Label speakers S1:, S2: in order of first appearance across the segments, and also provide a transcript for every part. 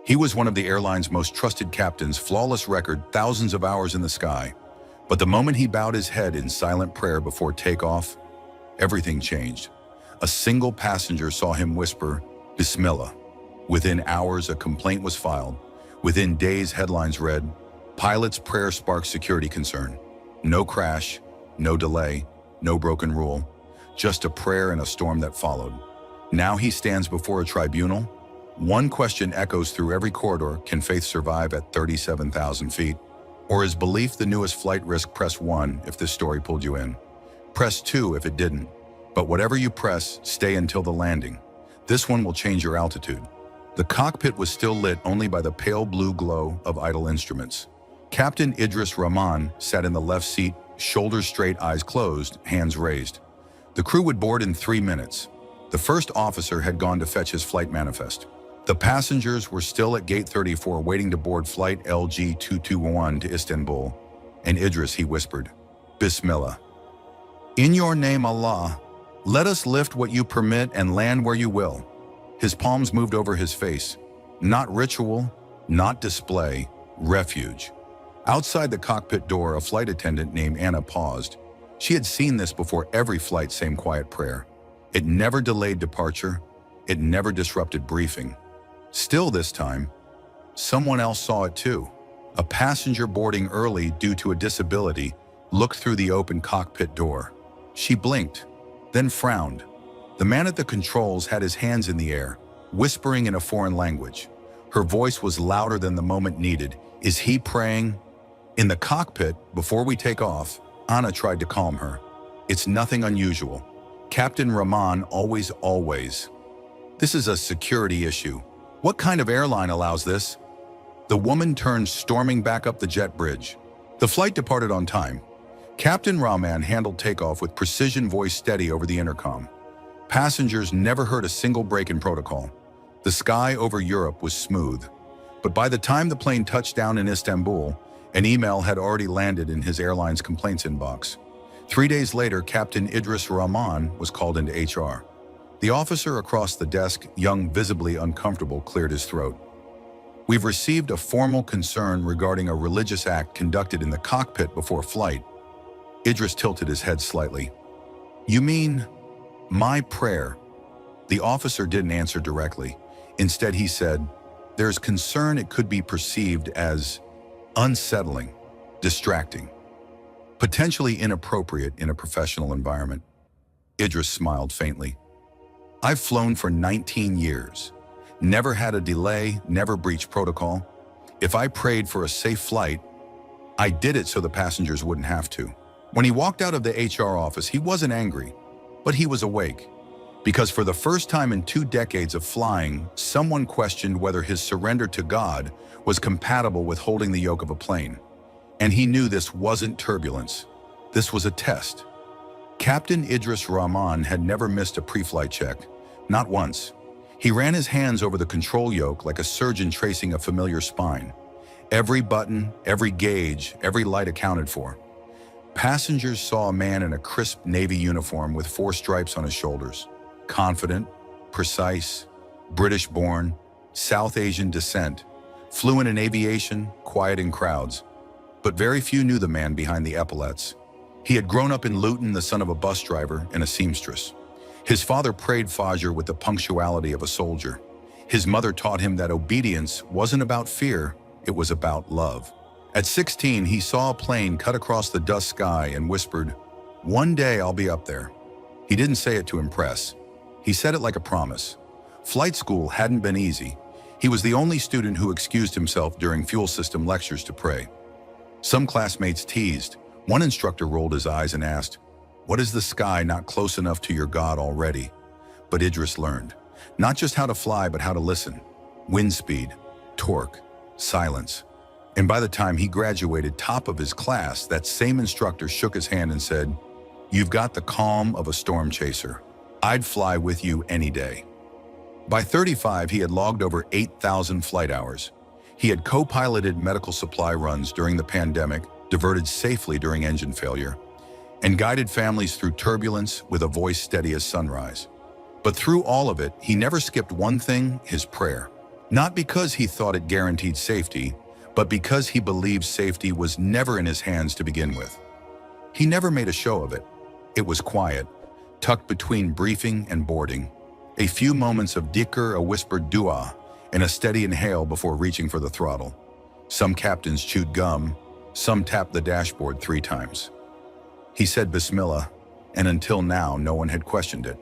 S1: He was one of the airline's most trusted captains, flawless record, thousands of hours in the sky. But the moment he bowed his head in silent prayer before takeoff, everything changed. A single passenger saw him whisper, "Bismillah." Within hours, a complaint was filed. Within days, headlines read, "Pilot's prayer sparks security concern." No crash, no delay, no broken rule, just a prayer and a storm that followed. Now he stands before a tribunal. One question echoes through every corridor: can faith survive at 37,000 feet? Or is belief the newest flight risk? Press 1 if this story pulled you in. Press 2 if it didn't. But whatever you press, stay until the landing. This one will change your altitude. The cockpit was still lit only by the pale blue glow of idle instruments. Captain Idris Rahman sat in the left seat, shoulders straight, eyes closed, hands raised. The crew would board in 3 minutes. The first officer had gone to fetch his flight manifest. The passengers were still at gate 34 waiting to board flight LG 221 to Istanbul. And Idris, he whispered, "Bismillah. In your name, Allah, let us lift what you permit and land where you will." His palms moved over his face. Not ritual, not display, refuge. Outside the cockpit door, a flight attendant named Anna paused. She had seen this before every flight, same quiet prayer. It never delayed departure. It never disrupted briefing. Still this time, someone else saw it too. A passenger boarding early due to a disability looked through the open cockpit door. She blinked, then frowned. The man at the controls had his hands in the air, whispering in a foreign language. Her voice was louder than the moment needed. "Is he praying?" In the cockpit, before we take off, Anna tried to calm her. "It's nothing unusual. Captain Rahman always. This is a security issue. What kind of airline allows this?" The woman turned, storming back up the jet bridge. The flight departed on time. Captain Rahman handled takeoff with precision, voice steady over the intercom. Passengers never heard a single break in protocol. The sky over Europe was smooth. But by the time the plane touched down in Istanbul, an email had already landed in his airline's complaints inbox. 3 days later, Captain Idris Rahman was called into HR. The officer across the desk, young, visibly uncomfortable, cleared his throat. "We've received a formal concern regarding a religious act conducted in the cockpit before flight." Idris tilted his head slightly. "You mean my prayer?" The officer didn't answer directly. Instead, he said, "There's concern it could be perceived as unsettling, distracting, potentially inappropriate in a professional environment." Idris smiled faintly. "I've flown for 19 years. Never had a delay, never breached protocol. If I prayed for a safe flight, I did it so the passengers wouldn't have to." When he walked out of the HR office, he wasn't angry, but he was awake. Because for the first time in 2 decades of flying, someone questioned whether his surrender to God was compatible with holding the yoke of a plane. And he knew this wasn't turbulence. This was a test. Captain Idris Rahman had never missed a pre-flight check, not once. He ran his hands over the control yoke like a surgeon tracing a familiar spine. Every button, every gauge, every light accounted for. Passengers saw a man in a crisp Navy uniform with 4 stripes on his shoulders. Confident, precise, British-born, South Asian descent, fluent in aviation, quiet in crowds. But very few knew the man behind the epaulets. He had grown up in Luton, the son of a bus driver and a seamstress. His father prayed Fajr with the punctuality of a soldier. His mother taught him that obedience wasn't about fear, it was about love. At 16, he saw a plane cut across the dusk sky and whispered, "One day I'll be up there." He didn't say it to impress. He said it like a promise. Flight school hadn't been easy. He was the only student who excused himself during fuel system lectures to pray. Some classmates teased. One instructor rolled his eyes and asked, "What is the sky not close enough to your God already?" But Idris learned, not just how to fly, but how to listen. Wind speed, torque, silence. And by the time he graduated top of his class, that same instructor shook his hand and said, "You've got the calm of a storm chaser. I'd fly with you any day." By 35, he had logged over 8,000 flight hours. He had co-piloted medical supply runs during the pandemic, diverted safely during engine failure, and guided families through turbulence with a voice steady as sunrise. But through all of it, he never skipped one thing: his prayer. Not because he thought it guaranteed safety, but because he believed safety was never in his hands to begin with. He never made a show of it. It was quiet, tucked between briefing and boarding. A few moments of dhikr, a whispered dua, and a steady inhale before reaching for the throttle. Some captains chewed gum, some tapped the dashboard 3 times. He said Bismillah, and until now, no one had questioned it.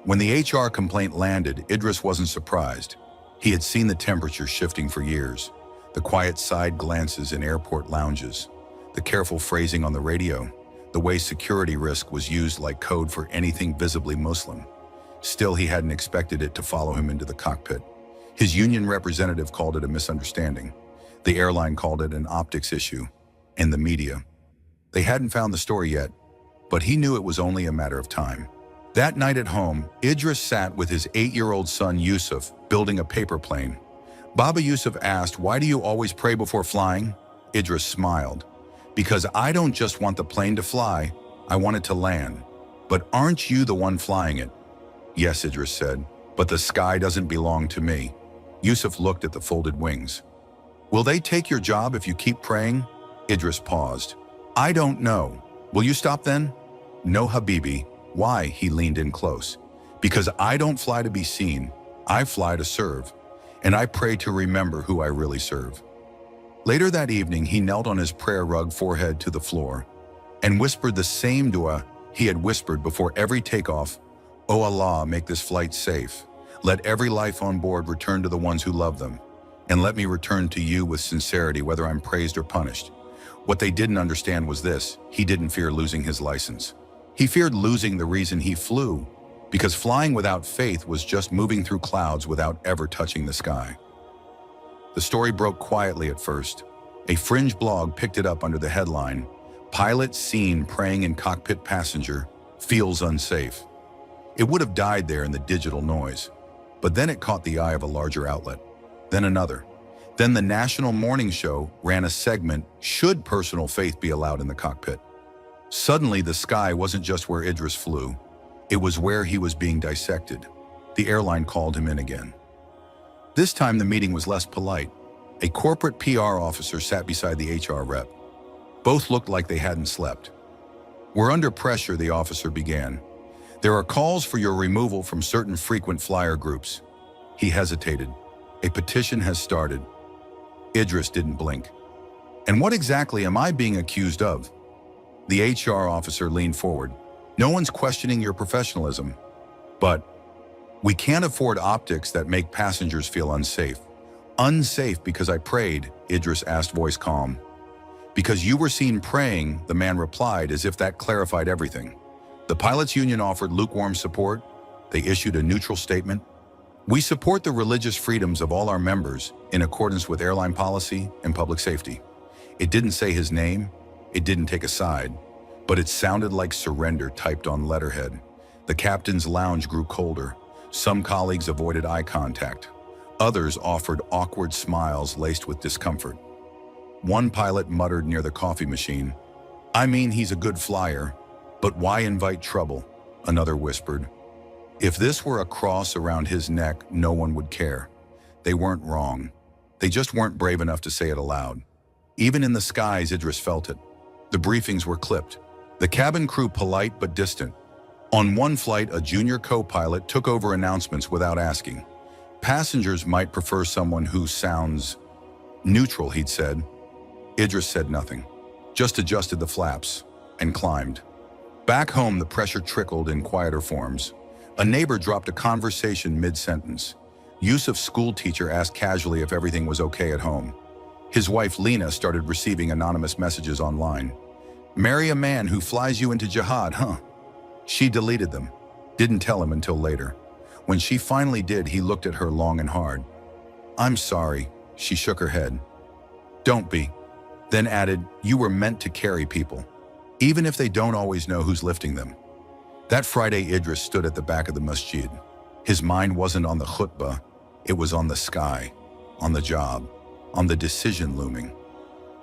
S1: When the HR complaint landed, Idris wasn't surprised. He had seen the temperature shifting for years, the quiet side glances in airport lounges, the careful phrasing on the radio, the way security risk was used like code for anything visibly Muslim. Still, he hadn't expected it to follow him into the cockpit. His union representative called it a misunderstanding. The airline called it an optics issue, and the media. They hadn't found the story yet, but he knew it was only a matter of time. That night at home, Idris sat with his 8-year-old son Yusuf, building a paper plane. Baba Yusuf asked, "Why do you always pray before flying?" Idris smiled. "Because I don't just want the plane to fly, I want it to land. But aren't you the one flying it?" "Yes," Idris said, "but the sky doesn't belong to me." Yusuf looked at the folded wings. "Will they take your job if you keep praying?" Idris paused. "I don't know. Will you stop then?" "No, Habibi." "Why?" He leaned in close. "Because I don't fly to be seen. I fly to serve. And I pray to remember who I really serve." Later that evening, he knelt on his prayer rug, forehead to the floor, and whispered the same dua he had whispered before every takeoff. "O Allah, make this flight safe. Let every life on board return to the ones who love them. And let me return to you with sincerity, whether I'm praised or punished." What they didn't understand was this: he didn't fear losing his license. He feared losing the reason he flew, because flying without faith was just moving through clouds without ever touching the sky. The story broke quietly at first. A fringe blog picked it up under the headline, "Pilot Seen Praying in Cockpit Passenger Feels Unsafe." It would have died there in the digital noise, but then it caught the eye of a larger outlet, then another. Then the national morning show ran a segment, "Should Personal Faith Be Allowed in the Cockpit?" Suddenly, the sky wasn't just where Idris flew. It was where he was being dissected. The airline called him in again. This time, the meeting was less polite. A corporate PR officer sat beside the HR rep. Both looked like they hadn't slept. "We're under pressure," the officer began. "There are calls for your removal from certain frequent flyer groups." He hesitated. "A petition has started." Idris didn't blink. "And what exactly am I being accused of?" The HR officer leaned forward. "No one's questioning your professionalism, but we can't afford optics that make passengers feel unsafe." "Unsafe because I prayed?" Idris asked, voice calm. "Because you were seen praying," the man replied, as if that clarified everything. The pilots' union offered lukewarm support. They issued a neutral statement. "We support the religious freedoms of all our members in accordance with airline policy and public safety." It didn't say his name. It didn't take a side, but it sounded like surrender typed on letterhead. The captain's lounge grew colder. Some colleagues avoided eye contact. Others offered awkward smiles laced with discomfort. One pilot muttered near the coffee machine, "I mean, he's a good flyer, but why invite trouble?" Another whispered, "If this were a cross around his neck, no one would care." They weren't wrong. They just weren't brave enough to say it aloud. Even in the skies, Idris felt it. The briefings were clipped. The cabin crew polite but distant. On one flight, a junior co-pilot took over announcements without asking. "Passengers might prefer someone who sounds neutral," he'd said. Idris said nothing, just adjusted the flaps and climbed. Back home, the pressure trickled in quieter forms. A neighbor dropped a conversation mid-sentence. Yusuf's school teacher asked casually if everything was okay at home. His wife Lena started receiving anonymous messages online. "Marry a man who flies you into jihad, huh?" She deleted them, didn't tell him until later. When she finally did, he looked at her long and hard. "I'm sorry," she shook her head. "Don't be." Then added, "You were meant to carry people, even if they don't always know who's lifting them." That Friday, Idris stood at the back of the masjid. His mind wasn't on the khutbah, it was on the sky, on the job, on the decision looming.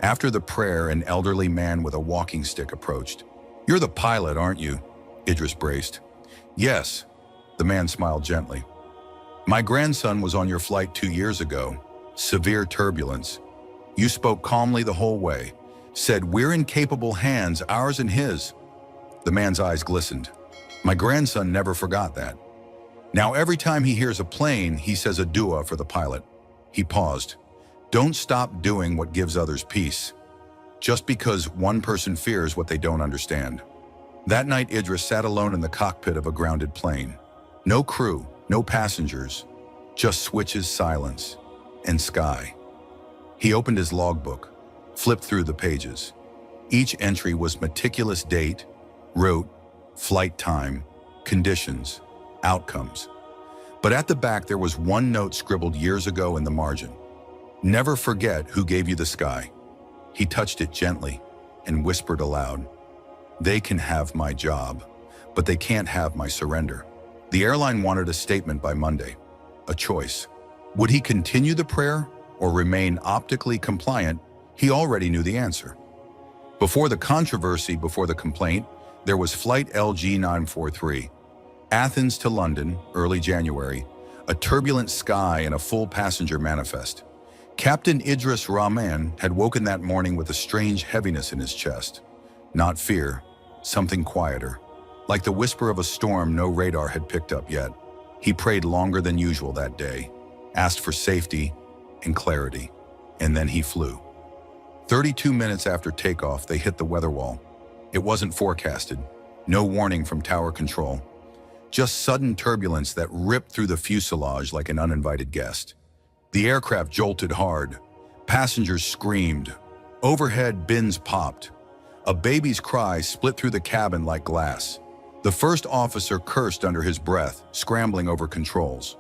S1: After the prayer, an elderly man with a walking stick approached. "You're the pilot, aren't you?" Idris braced. "Yes." The man smiled gently. My grandson was on your flight 2 years ago. Severe turbulence. You spoke calmly the whole way. Said, we're in capable hands, ours and his. The man's eyes glistened. My grandson never forgot that. Now every time he hears a plane, he says a dua for the pilot. He paused. Don't stop doing what gives others peace, just because one person fears what they don't understand. That night, Idris sat alone in the cockpit of a grounded plane. No crew, no passengers, just switches, silence, and sky. He opened his logbook, flipped through the pages. Each entry was meticulous: date, route, flight time, conditions, outcomes. But at the back there was one note scribbled years ago in the margin. Never forget who gave you the sky. He touched it gently and whispered aloud, they can have my job, but they can't have my surrender. The airline wanted a statement by Monday, a choice. Would he continue the prayer or remain optically compliant? He already knew the answer. Before the controversy, before the complaint, there was flight LG 943, Athens to London, early January, a turbulent sky and a full passenger manifest. Captain Idris Rahman had woken that morning with a strange heaviness in his chest. Not fear, something quieter, like the whisper of a storm no radar had picked up yet. He prayed longer than usual that day, asked for safety and clarity, and then he flew. 32 minutes after takeoff, they hit the weather wall. It wasn't forecasted, no warning from tower control, just sudden turbulence that ripped through the fuselage like an uninvited guest. The aircraft jolted hard. Passengers screamed. Overhead bins popped. A baby's cry split through the cabin like glass. The first officer cursed under his breath, scrambling over controls.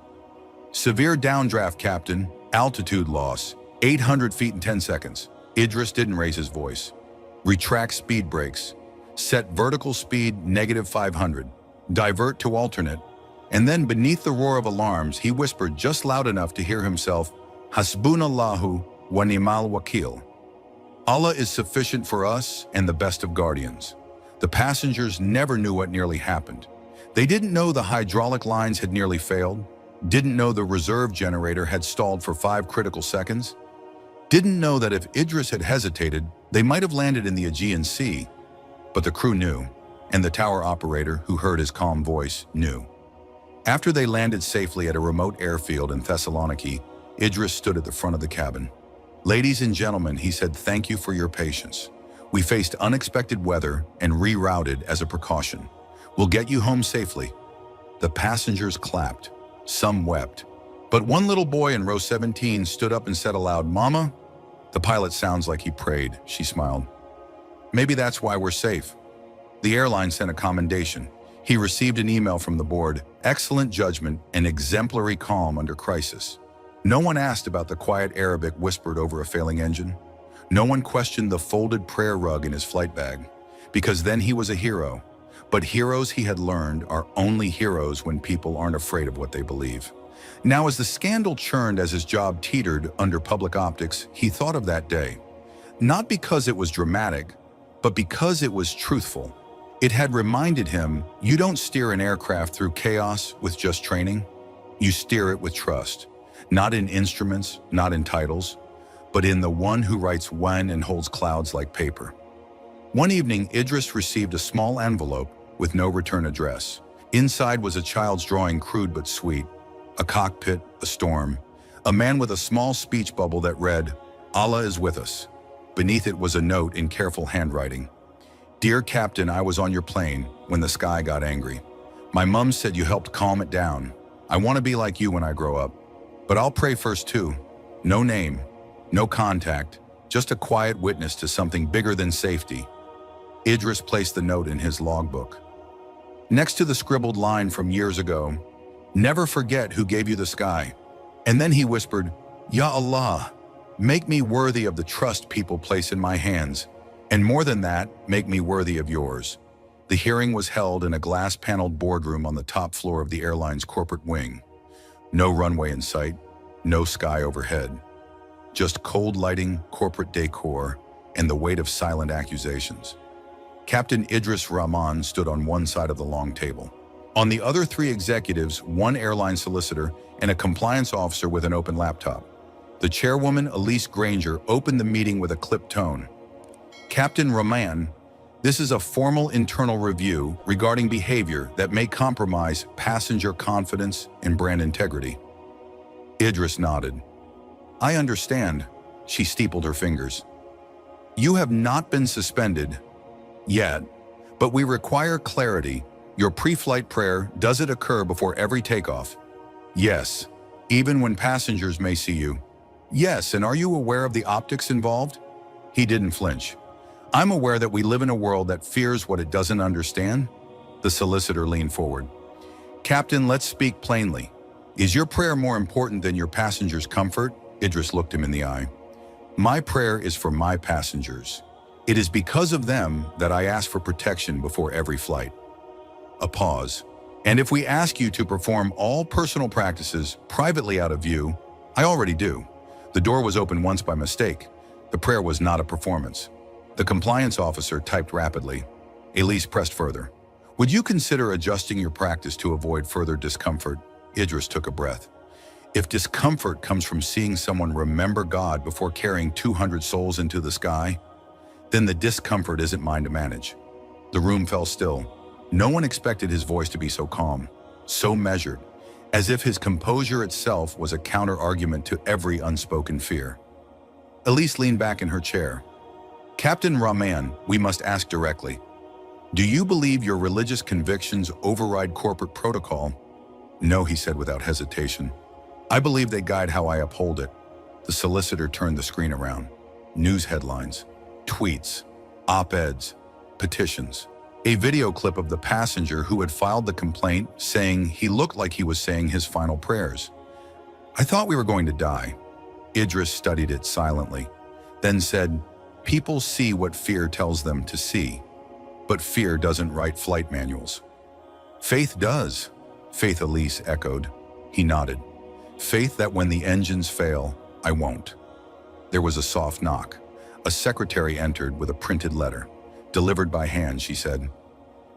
S1: Severe downdraft, Captain. Altitude loss. 800 feet in 10 seconds. Idris didn't raise his voice. Retract speed brakes. Set vertical speed -500. Divert to alternate. And then beneath the roar of alarms, he whispered just loud enough to hear himself, Hasbunallahu wa ni'mal wakil. Allah is sufficient for us and the best of guardians. The passengers never knew what nearly happened. They didn't know the hydraulic lines had nearly failed, didn't know the reserve generator had stalled for 5 critical seconds, didn't know that if Idris had hesitated, they might have landed in the Aegean Sea. But the crew knew, and the tower operator, who heard his calm voice, knew. After they landed safely at a remote airfield in Thessaloniki, Idris stood at the front of the cabin. Ladies and gentlemen, he said, thank you for your patience. We faced unexpected weather and rerouted as a precaution. We'll get you home safely. The passengers clapped. Some wept. But one little boy in row 17 stood up and said aloud, Mama? The pilot sounds like he prayed, she smiled. Maybe that's why we're safe. The airline sent a commendation. He received an email from the board, excellent judgment and exemplary calm under crisis. No one asked about the quiet Arabic whispered over a failing engine. No one questioned the folded prayer rug in his flight bag, because then he was a hero. But heroes, he had learned, are only heroes when people aren't afraid of what they believe. Now, as the scandal churned, as his job teetered under public optics, he thought of that day. Not because it was dramatic, but because it was truthful. It had reminded him, you don't steer an aircraft through chaos with just training. You steer it with trust, not in instruments, not in titles, but in the one who writes when and holds clouds like paper. One evening, Idris received a small envelope with no return address. Inside was a child's drawing, crude but sweet, a cockpit, a storm, a man with a small speech bubble that read, Allah is with us. Beneath it was a note in careful handwriting. Dear Captain, I was on your plane when the sky got angry. My mom said you helped calm it down. I want to be like you when I grow up. But I'll pray first too. No name, no contact, just a quiet witness to something bigger than safety. Idris placed the note in his logbook. Next to the scribbled line from years ago, never forget who gave you the sky. And then he whispered, Ya Allah, make me worthy of the trust people place in my hands. And more than that, make me worthy of yours. The hearing was held in a glass-paneled boardroom on the top floor of the airline's corporate wing. No runway in sight, no sky overhead. Just cold lighting, corporate decor, and the weight of silent accusations. Captain Idris Rahman stood on one side of the long table. On the other three executives, one airline solicitor, and a compliance officer with an open laptop. The chairwoman, Elise Granger, opened the meeting with a clipped tone. Captain Rahman, this is a formal internal review regarding behavior that may compromise passenger confidence and brand integrity. Idris nodded. I understand. She steepled her fingers. You have not been suspended yet, but we require clarity. Your pre-flight prayer, does it occur before every takeoff? Yes, even when passengers may see you. Yes, and are you aware of the optics involved? He didn't flinch. I'm aware that we live in a world that fears what it doesn't understand. The solicitor leaned forward. Captain, let's speak plainly. Is your prayer more important than your passengers' comfort? Idris looked him in the eye. My prayer is for my passengers. It is because of them that I ask for protection before every flight. A pause. And if we ask you to perform all personal practices privately out of view, I already do. The door was opened once by mistake. The prayer was not a performance. The compliance officer typed rapidly. Elise pressed further. Would you consider adjusting your practice to avoid further discomfort? Idris took a breath. If discomfort comes from seeing someone remember God before carrying 200 souls into the sky, then the discomfort isn't mine to manage. The room fell still. No one expected his voice to be so calm, so measured, as if his composure itself was a counter-argument to every unspoken fear. Elise leaned back in her chair. Captain Rahman, we must ask directly. Do you believe your religious convictions override corporate protocol? No, he said without hesitation. I believe they guide how I uphold it. The solicitor turned the screen around. News headlines, tweets, op-eds, petitions. A video clip of the passenger who had filed the complaint saying he looked like he was saying his final prayers. I thought we were going to die. Idris studied it silently, then said, people see what fear tells them to see, but fear doesn't write flight manuals. Faith does, Faith Elise echoed. He nodded. Faith that when the engines fail, I won't. There was a soft knock. A secretary entered with a printed letter. Delivered by hand, she said.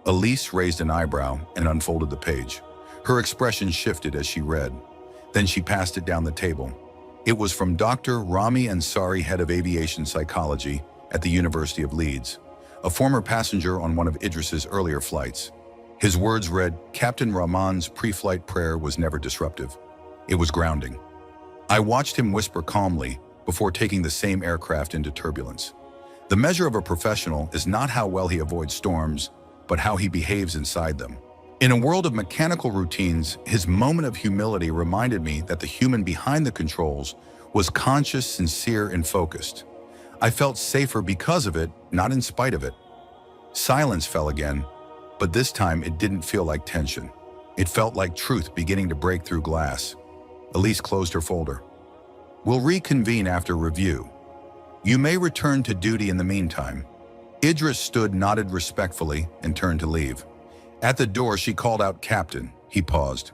S1: Elise raised an eyebrow and unfolded the page. Her expression shifted as she read. Then she passed it down the table. It was from Dr. Rami Ansari, head of aviation psychology at the University of Leeds, a former passenger on one of Idris's earlier flights. His words read, Captain Rahman's pre-flight prayer was never disruptive. It was grounding. I watched him whisper calmly before taking the same aircraft into turbulence. The measure of a professional is not how well he avoids storms, but how he behaves inside them. In a world of mechanical routines, his moment of humility reminded me that the human behind the controls was conscious, sincere, and focused. I felt safer because of it, not in spite of it. Silence fell again, but this time it didn't feel like tension. It felt like truth beginning to break through glass. Elise closed her folder. We'll reconvene after review. You may return to duty in the meantime. Idris stood, nodded respectfully, and turned to leave. At the door, she called out, Captain. He paused.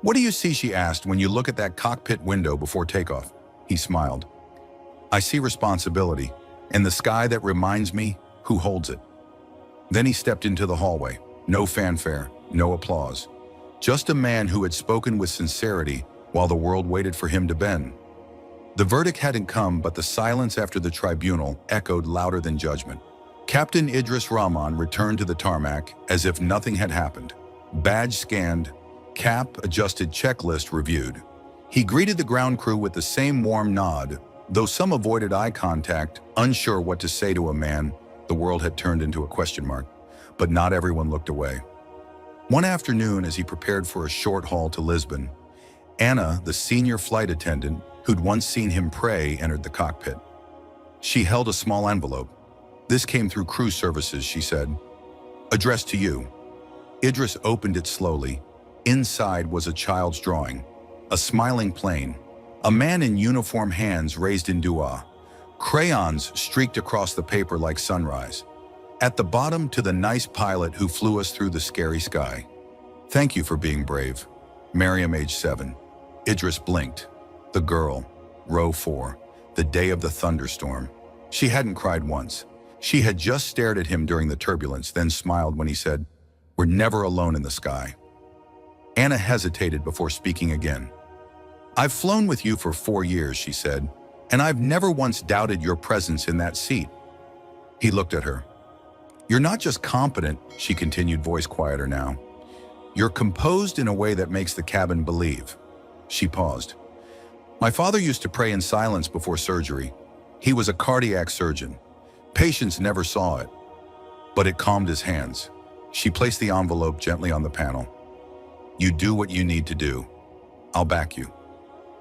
S1: What do you see, she asked, when you look at that cockpit window before takeoff? He smiled. I see responsibility, and the sky that reminds me who holds it. Then he stepped into the hallway. No fanfare, no applause. Just a man who had spoken with sincerity while the world waited for him to bend. The verdict hadn't come, but the silence after the tribunal echoed louder than judgment. Captain Idris Rahman returned to the tarmac as if nothing had happened. Badge scanned, cap adjusted, checklist reviewed. He greeted the ground crew with the same warm nod, though some avoided eye contact, unsure what to say to a man the world had turned into a question mark. But not everyone looked away. One afternoon, as he prepared for a short haul to Lisbon, Anna, the senior flight attendant who'd once seen him pray, entered the cockpit. She held a small envelope. This came through crew services, she said. Addressed to you. Idris opened it slowly. Inside was a child's drawing, a smiling plane, a man in uniform, hands raised in dua. Crayons streaked across the paper like sunrise. At the bottom, to the nice pilot who flew us through the scary sky. Thank you for being brave. Miriam, age 7. Idris blinked. The girl, row 4, the day of the thunderstorm. She hadn't cried once. She had just stared at him during the turbulence, then smiled when he said, We're never alone in the sky. Anna hesitated before speaking again. "I've flown with you for 4 years," she said, "and I've never once doubted your presence in that seat." He looked at her. "You're not just competent," she continued, voice quieter now. "You're composed in a way that makes the cabin believe." She paused. "My father used to pray in silence before surgery. He was a cardiac surgeon. Patients never saw it, but it calmed his hands." She placed the envelope gently on the panel. "You do what you need to do. I'll back you."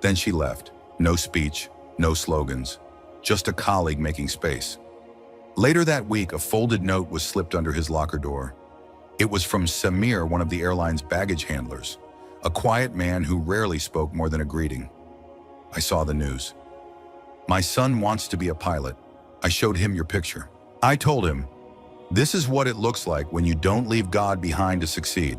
S1: Then she left. No speech, no slogans, just a colleague making space. Later that week, a folded note was slipped under his locker door. It was from Samir, one of the airline's baggage handlers, a quiet man who rarely spoke more than a greeting. "I saw the news. My son wants to be a pilot. I showed him your picture. I told him, this is what it looks like when you don't leave God behind to succeed."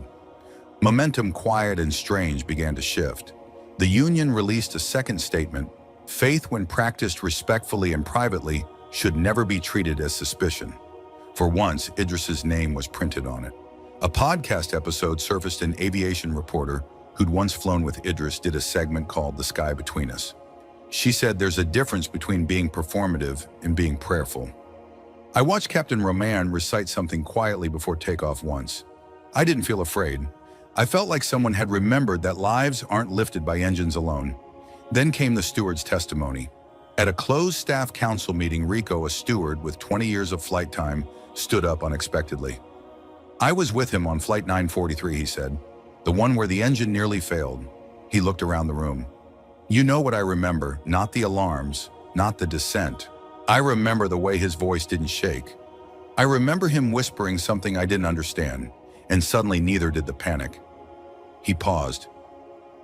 S1: Momentum, quiet and strange, began to shift. The union released a second statement: faith, when practiced respectfully and privately, should never be treated as suspicion. For once, Idris's name was printed on it. A podcast episode surfaced. An aviation reporter who'd once flown with Idris did a segment called "The Sky Between Us." She said there's a difference between being performative and being prayerful. "I watched Captain Roman recite something quietly before takeoff once. I didn't feel afraid. I felt like someone had remembered that lives aren't lifted by engines alone." Then came the steward's testimony. At a closed staff council meeting, Rico, a steward with 20 years of flight time, stood up unexpectedly. "I was with him on flight 943, he said, "the one where the engine nearly failed." He looked around the room. "You know what I remember, not the alarms, not the descent. I remember the way his voice didn't shake. I remember him whispering something I didn't understand, and suddenly neither did the panic." He paused.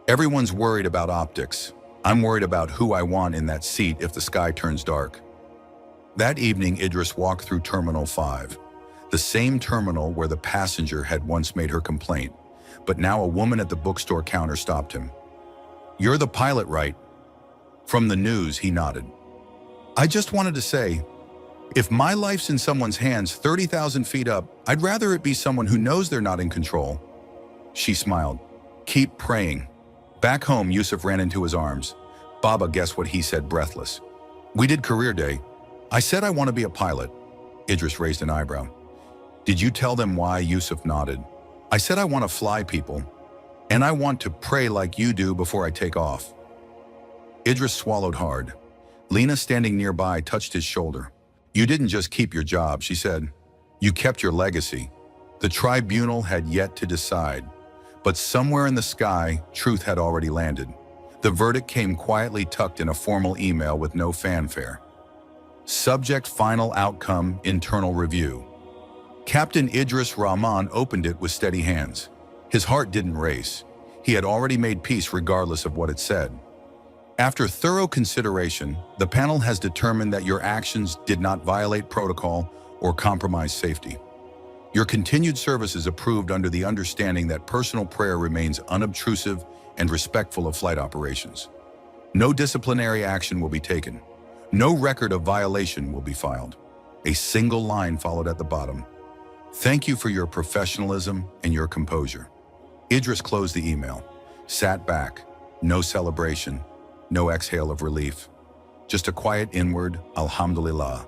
S1: "Everyone's worried about optics. I'm worried about who I want in that seat if the sky turns dark." That evening, Idris walked through Terminal 5, the same terminal where the passenger had once made her complaint, but now a woman at the bookstore counter stopped him. "You're the pilot, right?" "From the news," he nodded. "I just wanted to say, if my life's in someone's hands 30,000 feet up, I'd rather it be someone who knows they're not in control." She smiled. "Keep praying." Back home, Yusuf ran into his arms. "Baba, guess what he said, breathless. We did career day. I said I want to be a pilot." Idris raised an eyebrow. "Did you tell them why?" Yusuf nodded. "I said I want to fly people, and I want to pray like you do before I take off." Idris swallowed hard. Lena, standing nearby, touched his shoulder. "You didn't just keep your job," she said. "You kept your legacy." The tribunal had yet to decide, but somewhere in the sky, truth had already landed. The verdict came quietly tucked in a formal email with no fanfare. Subject: final outcome, internal review. Captain Idris Rahman opened it with steady hands. His heart didn't race. He had already made peace regardless of what it said. "After thorough consideration, the panel has determined that your actions did not violate protocol or compromise safety. Your continued service is approved under the understanding that personal prayer remains unobtrusive and respectful of flight operations. No disciplinary action will be taken. No record of violation will be filed." A single line followed at the bottom. "Thank you for your professionalism and your composure." Idris closed the email, sat back, no celebration, no exhale of relief, just a quiet inward alhamdulillah,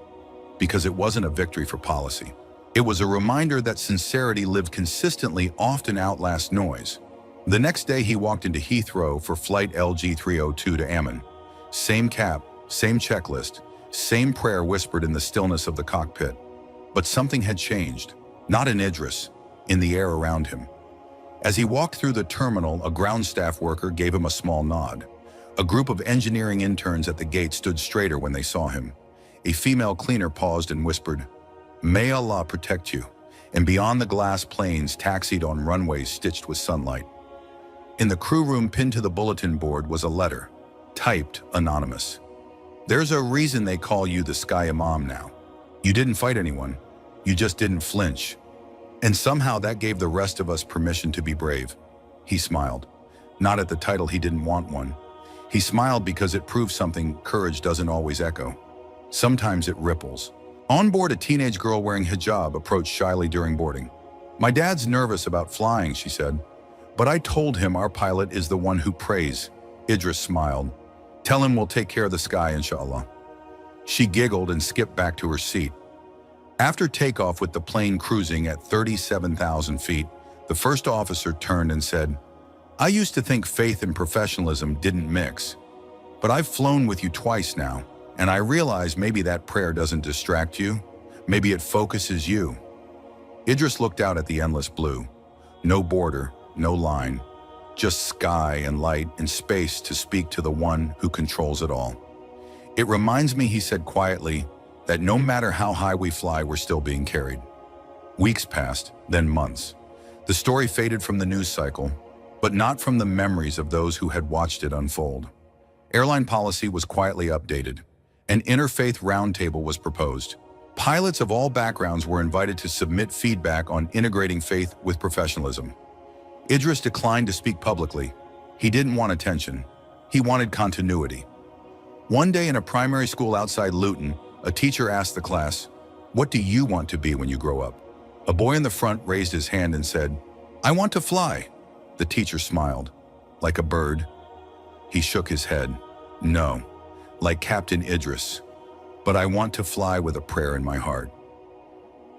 S1: because it wasn't a victory for policy. It was a reminder that sincerity lived consistently often outlasts noise. The next day he walked into Heathrow for flight LG302 to Amman. Same cap, same checklist, same prayer whispered in the stillness of the cockpit. But something had changed, not in Idris, in the air around him. As he walked through the terminal, a ground staff worker gave him a small nod. A group of engineering interns at the gate stood straighter when they saw him. A female cleaner paused and whispered, "May Allah protect you," and beyond the glass planes taxied on runways stitched with sunlight. In the crew room pinned to the bulletin board was a letter, typed anonymous. "There's a reason they call you the Sky Imam now. You didn't fight anyone. You just didn't flinch. And somehow that gave the rest of us permission to be brave." He smiled, not at the title, he didn't want one. He smiled because it proved something courage doesn't always echo. Sometimes it ripples. On board, a teenage girl wearing hijab approached shyly during boarding. "My dad's nervous about flying," she said. But I told him our pilot is the one who prays. Idris smiled. Tell him we'll take care of the sky, inshallah. She giggled and skipped back to her seat. After takeoff with the plane cruising at 37,000 feet, the first officer turned and said, I used to think faith and professionalism didn't mix. But I've flown with you twice now, and I realize maybe that prayer doesn't distract you. Maybe it focuses you. Idris looked out at the endless blue. No border, no line, just sky and light and space to speak to the one who controls it all. It reminds me, he said quietly, that no matter how high we fly, we're still being carried. Weeks passed, then months. The story faded from the news cycle, but not from the memories of those who had watched it unfold. Airline policy was quietly updated. An interfaith roundtable was proposed. Pilots of all backgrounds were invited to submit feedback on integrating faith with professionalism. Idris declined to speak publicly. He didn't want attention. He wanted continuity. One day in a primary school outside Luton, a teacher asked the class, "What do you want to be when you grow up?" A boy in the front raised his hand and said, "I want to fly." The teacher smiled. "Like a bird?" He shook his head. "No, like Captain Idris. But I want to fly with a prayer in my heart."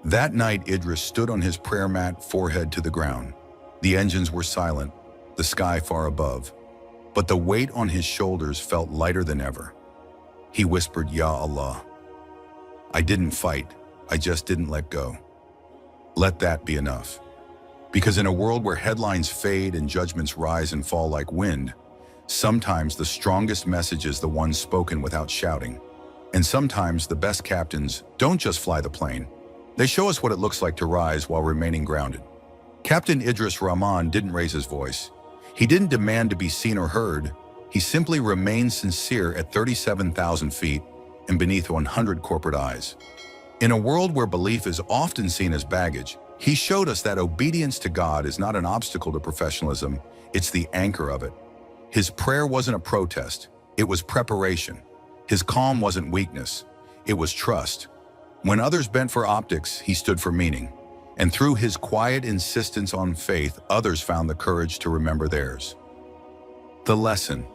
S1: That night, Idris stood on his prayer mat, forehead to the ground. The engines were silent, the sky far above, but the weight on his shoulders felt lighter than ever. He whispered, "Ya Allah." I didn't fight, I just didn't let go. Let that be enough. Because in a world where headlines fade and judgments rise and fall like wind, sometimes the strongest message is the one spoken without shouting. And sometimes the best captains don't just fly the plane. They show us what it looks like to rise while remaining grounded. Captain Idris Rahman didn't raise his voice. He didn't demand to be seen or heard. He simply remained sincere at 37,000 feet and beneath 100 corporate eyes. In a world where belief is often seen as baggage, he showed us that obedience to God is not an obstacle to professionalism, it's the anchor of it. His prayer wasn't a protest, it was preparation. His calm wasn't weakness, it was trust. When others bent for optics, he stood for meaning. And through his quiet insistence on faith, others found the courage to remember theirs. The lesson.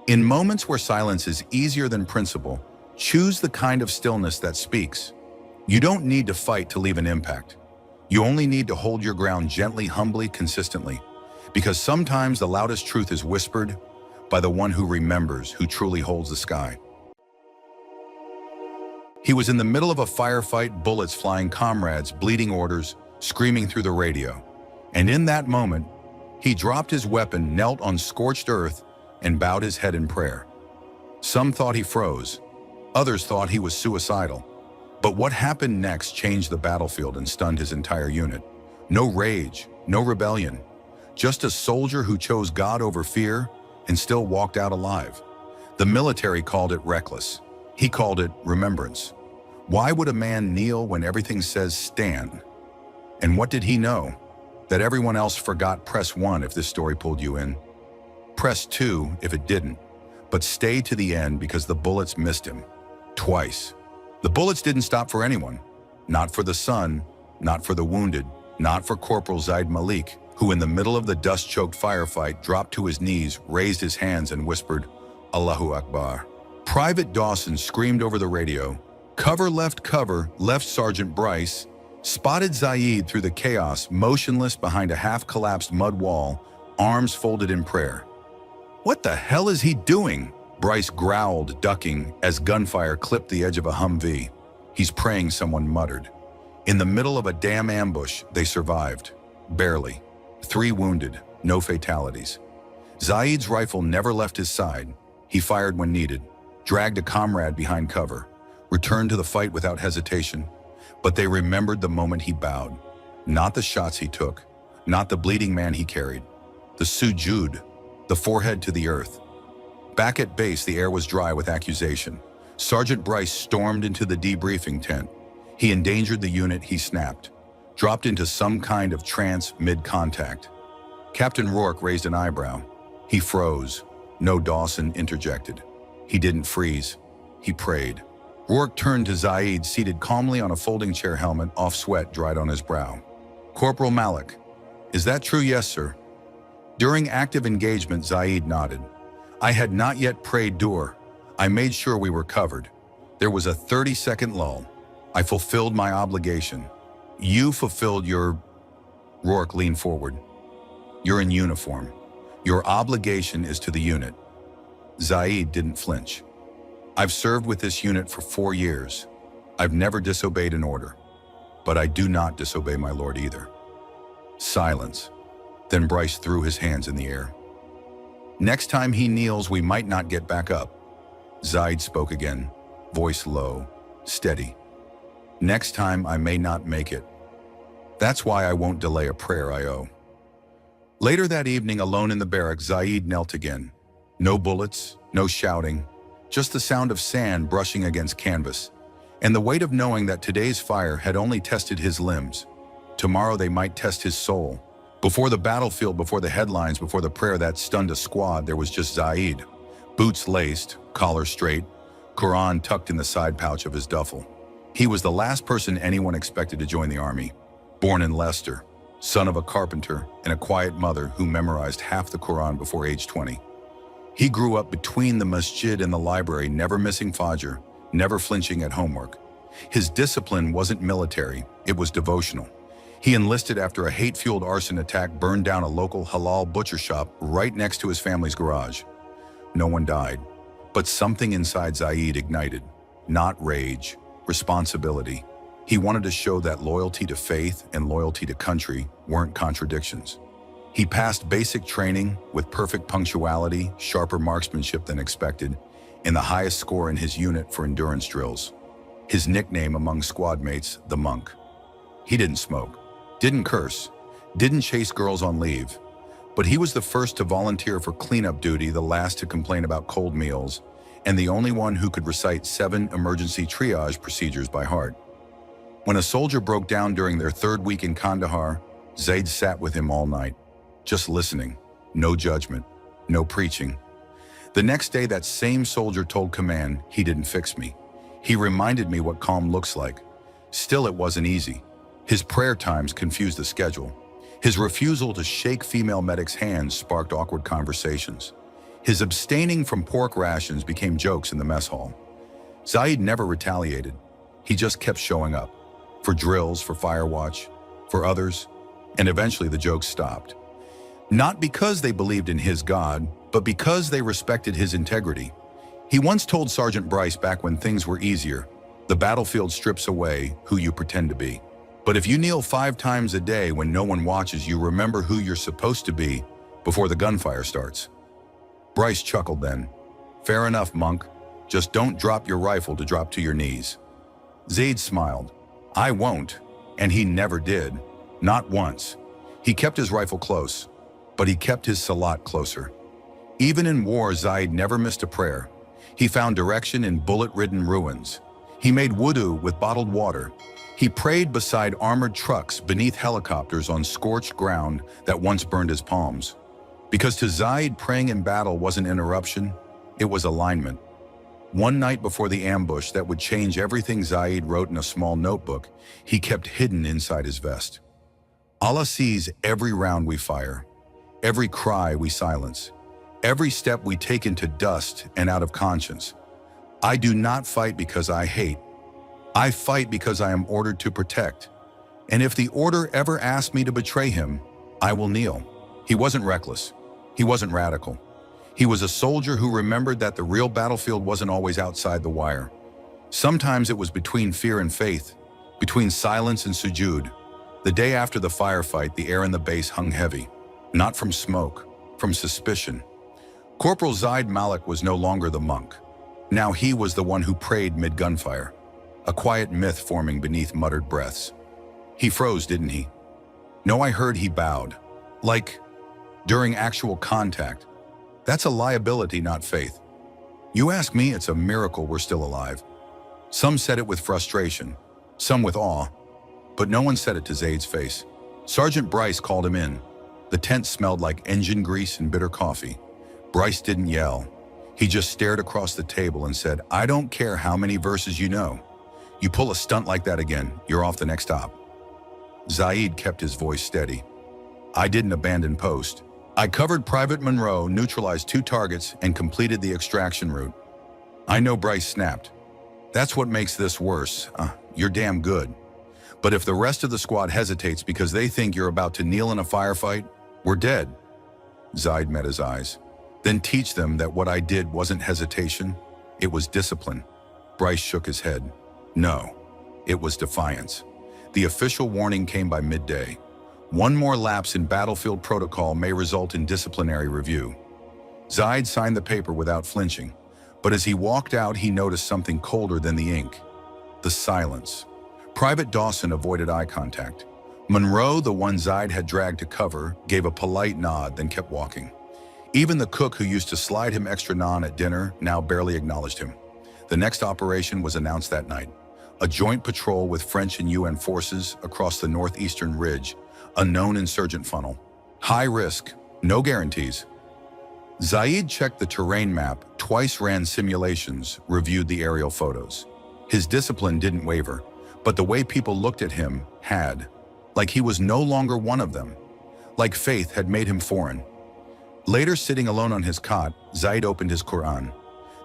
S1: In moments where silence is easier than principle, choose the kind of stillness that speaks. You don't need to fight to leave an impact. You only need to hold your ground gently, humbly, consistently. Because sometimes the loudest truth is whispered by the one who remembers, who truly holds the sky. He was in the middle of a firefight, bullets flying, comrades bleeding orders, screaming through the radio. And in that moment, he dropped his weapon, knelt on scorched earth, and bowed his head in prayer. Some thought he froze. Others thought he was suicidal. But what happened next changed the battlefield and stunned his entire unit. No rage, no rebellion. Just a soldier who chose God over fear and still walked out alive. The military called it reckless. He called it remembrance. Why would a man kneel when everything says stand? And what did he know? That everyone else forgot. Press 1 if this story pulled you in. Press 2 if it didn't. But stay to the end because the bullets missed him. Twice. The bullets didn't stop for anyone. Not for the son, not for the wounded, not for Corporal Zaid Malik, who in the middle of the dust-choked firefight dropped to his knees, raised his hands and whispered, "Allahu Akbar." Private Dawson screamed over the radio, cover, left Sergeant Bryce, spotted Zaid through the chaos, motionless behind a half-collapsed mud wall, arms folded in prayer. "What the hell is he doing?" Bryce growled, ducking, as gunfire clipped the edge of a Humvee. "He's praying," someone muttered. In the middle of a damn ambush, they survived. Barely. 3 wounded, no fatalities. Zaid's rifle never left his side. He fired when needed, dragged a comrade behind cover, returned to the fight without hesitation. But they remembered the moment he bowed. Not the shots he took, not the bleeding man he carried. The sujud, the forehead to the earth. Back at base, the air was dry with accusation. Sergeant Bryce stormed into the debriefing tent. He endangered the unit, he snapped. Dropped into some kind of trance mid-contact. Captain Rourke raised an eyebrow. He froze. No, Dawson interjected. He didn't freeze. He prayed. Rourke turned to Zaid, seated calmly on a folding chair, helmet off, sweat dried on his brow. "Corporal Malik, is that true?" "Yes, sir." During active engagement, Zaid nodded. I had not yet prayed Dur. I made sure we were covered. There was a 30-second lull. I fulfilled my obligation. You fulfilled your... Rourke leaned forward. You're in uniform. Your obligation is to the unit. Zaid didn't flinch. I've served with this unit for 4 years. I've never disobeyed an order. But I do not disobey my lord either. Silence. Then Bryce threw his hands in the air. Next time he kneels, we might not get back up. Zaid spoke again, voice low, steady. Next time I may not make it. That's why I won't delay a prayer I owe. Later that evening, alone in the barracks, Zaid knelt again. No bullets, no shouting, just the sound of sand brushing against canvas, and the weight of knowing that today's fire had only tested his limbs. Tomorrow they might test his soul. Before the battlefield, before the headlines, before the prayer that stunned a squad, there was just Zaid. Boots laced, collar straight, Qur'an tucked in the side pouch of his duffel. He was the last person anyone expected to join the army. Born in Leicester, son of a carpenter and a quiet mother who memorized half the Qur'an before age 20. He grew up between the masjid and the library, never missing Fajr, never flinching at homework. His discipline wasn't military, it was devotional. He enlisted after a hate-fueled arson attack burned down a local halal butcher shop right next to his family's garage. No one died, but something inside Zaid ignited. Not rage, responsibility. He wanted to show that loyalty to faith and loyalty to country weren't contradictions. He passed basic training with perfect punctuality, sharper marksmanship than expected, and the highest score in his unit for endurance drills. His nickname among squad mates, the Monk. He didn't smoke, didn't curse, didn't chase girls on leave, but he was the first to volunteer for cleanup duty, the last to complain about cold meals, and the only one who could recite 7 emergency triage procedures by heart. When a soldier broke down during their 3rd week in Kandahar, Zaid sat with him all night, just listening, no judgment, no preaching. The next day, that same soldier told command he didn't fix me. He reminded me what calm looks like. Still, it wasn't easy. His prayer times confused the schedule. His refusal to shake female medics' hands sparked awkward conversations. His abstaining from pork rations became jokes in the mess hall. Zaid never retaliated. He just kept showing up. For drills, for fire watch, for others, and eventually the jokes stopped. Not because they believed in his God, but because they respected his integrity. He once told Sergeant Bryce back when things were easier, the battlefield strips away who you pretend to be. But if you kneel 5 times a day when no one watches, you remember who you're supposed to be before the gunfire starts. Bryce chuckled then. Fair enough, Monk. Just don't drop your rifle to drop to your knees. Zaid smiled. I won't, and he never did. Not once. He kept his rifle close, but he kept his salat closer. Even in war, Zaid never missed a prayer. He found direction in bullet-ridden ruins. He made wudu with bottled water. He prayed beside armored trucks beneath helicopters on scorched ground that once burned his palms. Because to Zaid, praying in battle wasn't interruption, it was alignment. One night before the ambush that would change everything, Zaid wrote in a small notebook he kept hidden inside his vest. Allah sees every round we fire, every cry we silence, every step we take into dust and out of conscience. I do not fight because I hate. I fight because I am ordered to protect. And if the order ever asks me to betray him, I will kneel. He wasn't reckless. He wasn't radical. He was a soldier who remembered that the real battlefield wasn't always outside the wire. Sometimes it was between fear and faith, between silence and sujood. The day after the firefight, the air in the base hung heavy, not from smoke, from suspicion. Corporal Zaid Malik was no longer the monk. Now he was the one who prayed mid-gunfire, a quiet myth forming beneath muttered breaths. He froze, didn't he? No, I heard he bowed. Like, during actual contact. That's a liability, not faith. You ask me, it's a miracle we're still alive. Some said it with frustration, some with awe, but no one said it to Zaid's face. Sergeant Bryce called him in. The tent smelled like engine grease and bitter coffee. Bryce didn't yell. He just stared across the table and said, I don't care how many verses you know. You pull a stunt like that again, you're off the next stop. Zaid kept his voice steady. I didn't abandon post. I covered Private Monroe, neutralized 2 targets, and completed the extraction route. I know, Bryce snapped. That's what makes this worse. You're damn good. But if the rest of the squad hesitates because they think you're about to kneel in a firefight, we're dead. Zaid met his eyes. Then teach them that what I did wasn't hesitation, it was discipline. Bryce shook his head. No, it was defiance. The official warning came by midday. One more lapse in battlefield protocol may result in disciplinary review. Zaid signed the paper without flinching, but as he walked out, he noticed something colder than the ink. The silence. Private Dawson avoided eye contact. Monroe, the one Zaid had dragged to cover, gave a polite nod, then kept walking. Even the cook who used to slide him extra naan at dinner now barely acknowledged him. The next operation was announced that night. A joint patrol with French and UN forces across the northeastern ridge, a known insurgent funnel. High risk, no guarantees. Zaid checked the terrain map, twice ran simulations, reviewed the aerial photos. His discipline didn't waver, but the way people looked at him had. Like he was no longer one of them. Like faith had made him foreign. Later, sitting alone on his cot, Zaid opened his Qur'an.